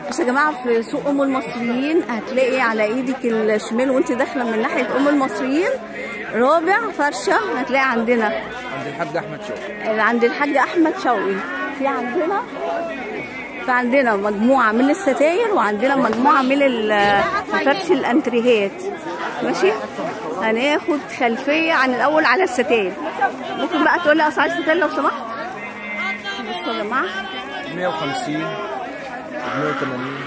بس يا جماعه في سوق ام المصريين هتلاقي على ايدك الشمال وانت داخله من ناحيه ام المصريين رابع فرشه هتلاقي عندنا عند الحاج احمد شوقي. عند الحاج احمد شوقي في عندنا مجموعه من الستاير وعندنا مجموعه من فرش الانتريهات. ماشي، هناخد خلفيه عن الاول على الستاير. ممكن بقى تقول لي اسعار الستاير لو سمحت؟ بصوا يا جماعه 150 180.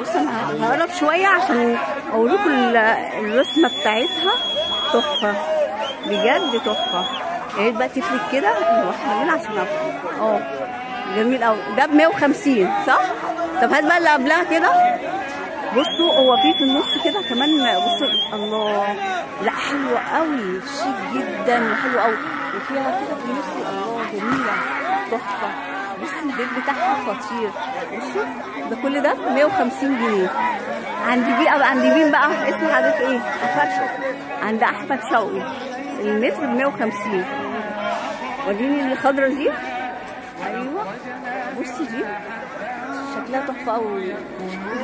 بص انا هقرب شويه عشان اوريكم الرسمه بتاعتها تحفه بجد تحفه. يا ريت بقى تفرق كده واحنا عشان جميل قوي. ده ب 150 صح؟ طب هات بقى اللي قبلها كده. بصوا هو في النص كده كمان. بصوا الله، لا حلوه قوي، شيك جدا وحلوه قوي، وفيها كده في النص الله جميله تحفه. بصوا البيت بتاعها خطير. بصوا ده كل ده 150 جنيه. عند مين بقى؟ اسم حضرتك ايه؟ عند احمد شوقي. المتر ب 150. وريني الخضره دي. ايوه بصي دي شكلها تحفه قوي،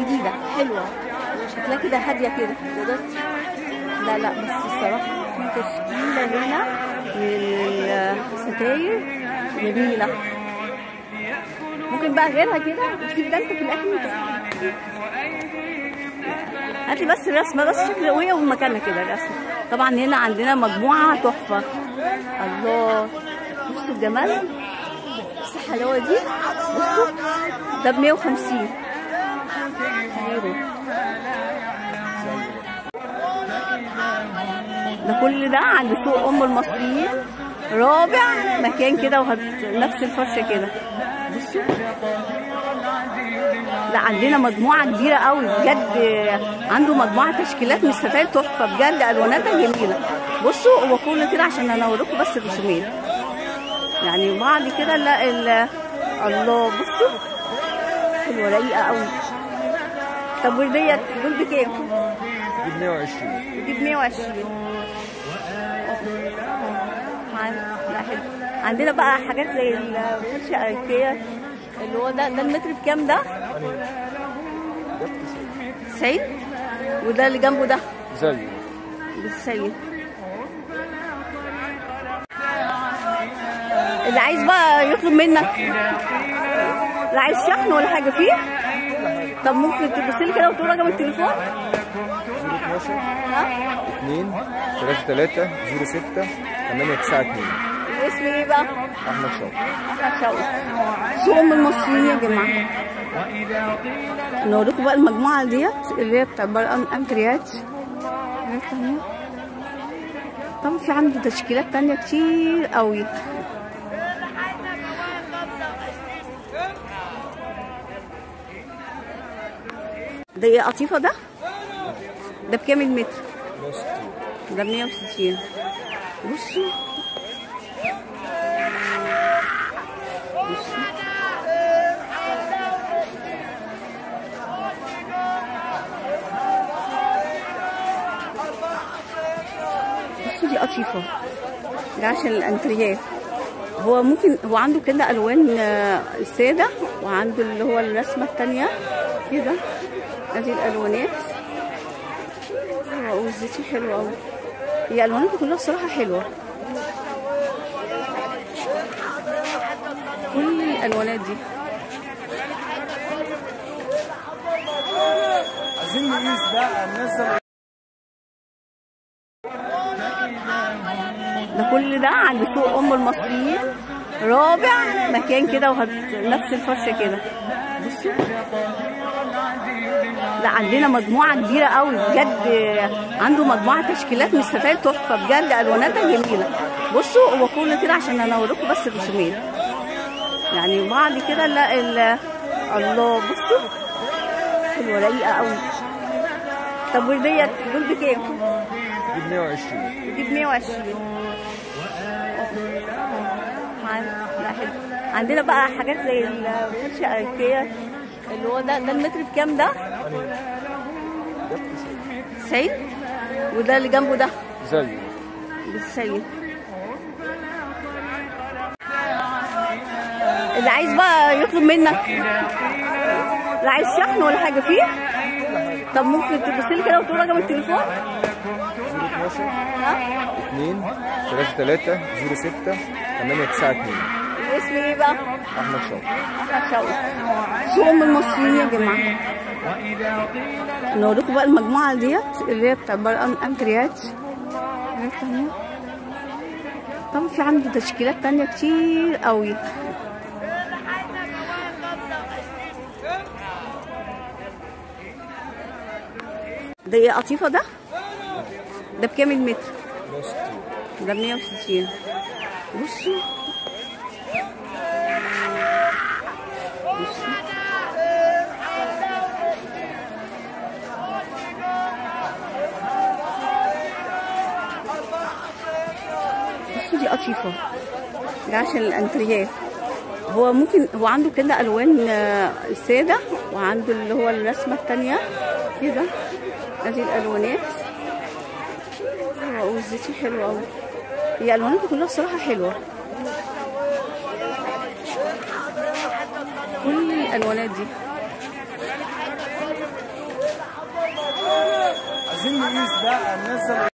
جديده حلوه، شكلها كده هاديه كده. لا بس الصراحه في تشكيله هنا من الستاير جميله. ممكن بقى غيرها كده وتسيب ده انت في الاخر. هاتي بس الرسمه بس شكل وهي ومكانها كده الرسمه. طبعا هنا عندنا مجموعه تحفه. الله بصوا الجمال، بصوا الحلاوه دي. بصوا ده ب 150. ده كل ده عند سوق ام المصريين رابع مكان كده، نفس الفرشه كده. بصوا لا عندنا مجموعه كبيره قوي بجد، عنده مجموعه تشكيلات من الستاير تحفه بجد، الواناتها جميله. بصوا هو كله كده عشان انا اوريكم بس الرسومات يعني بعد كده. لا الله بصوا حلوه رايقه قوي. طب وديت دول بكام؟ دي ب 120. دي ب 120. لا حلو. عندنا بقى حاجات زي الفرشه الاركيه اللي هو ده المتر بكام ده؟ 90. وده اللي جنبه ده زيه بالسيد. اللي عايز بقى يطلب منك، لا عايز شحن ولا حاجه فيه؟ طب ممكن تبص لي كده وتقول رقم التليفون؟ 012 2 33 06 892. اسمي ايه بقى؟ احمد شوقي. احمد شوقي. سوق ام المصريين يا جماعه. نوريكم بقى المجموعه ديت اللي هي بتاع الانتريات. طبعا في عنده تشكيلات تانية كتير قوي. ده ايه قطيفه ده؟ ده بكام المتر؟ ده ب 160. بصوا دي قطيفه، ده عشان الانتريات. هو ممكن هو عنده كده الوان الساده، وعنده اللي هو الرسمه الثانيه كده. ادي الالوانات. والزيتي حلوه قوي، هي الواناتها كلها الصراحه حلوه. كل الالوانات دي عايزين نقيس بقى ننزل. ده كل ده عند سوق ام المصريين رابع مكان كده، نفس الفرشه كده. بصوا لا عندنا مجموعه كبيره قوي بجد، عنده مجموعه تشكيلات من الستاير تحفه بجد، الواناتها جميله. بصوا هو كله كده عشان انا اوريكم بس الرسومات يعني بعد كده. لا الله بصوا حلوه رايقه قوي. طب وديت دول بكام؟ دي ب 120. دي ب 120. لا حلو. عندنا بقى حاجات زي الفرشه الاركيه اللي هو ده المتر بكام ده؟ 90. وده اللي جنبه ده زيه بالسيد. اللي عايز بقى يطلب منك، لا عايز شحن ولا حاجه فيه؟ طب ممكن تبص لي كده وتقول رقم التليفون؟ 012 ها؟ 2 33 06 892. اسمي ايه بقى؟ احمد شوقي. احمد شوقي. سوق ام المصريين يا جماعه. نوريكم بقى المجموعه ديت اللي هي بتاع انتريات. طبعا في عنده تشكيلات تانية كتير قوي. ده ايه قطيفة ده؟ ده بكام المتر؟ ده 160. بصوا بصوا دي قطيفة، ده عشان الانتريات. هو ممكن هو عنده كده الوان السادة، وعنده اللي هو الرسمة التانية كده. ادي الالوانات. والزيتي حلوة اوي. هي الواناتها كلها الصراحة حلوة. كل الالوانات دي. عايزين نقيس بقى ننزل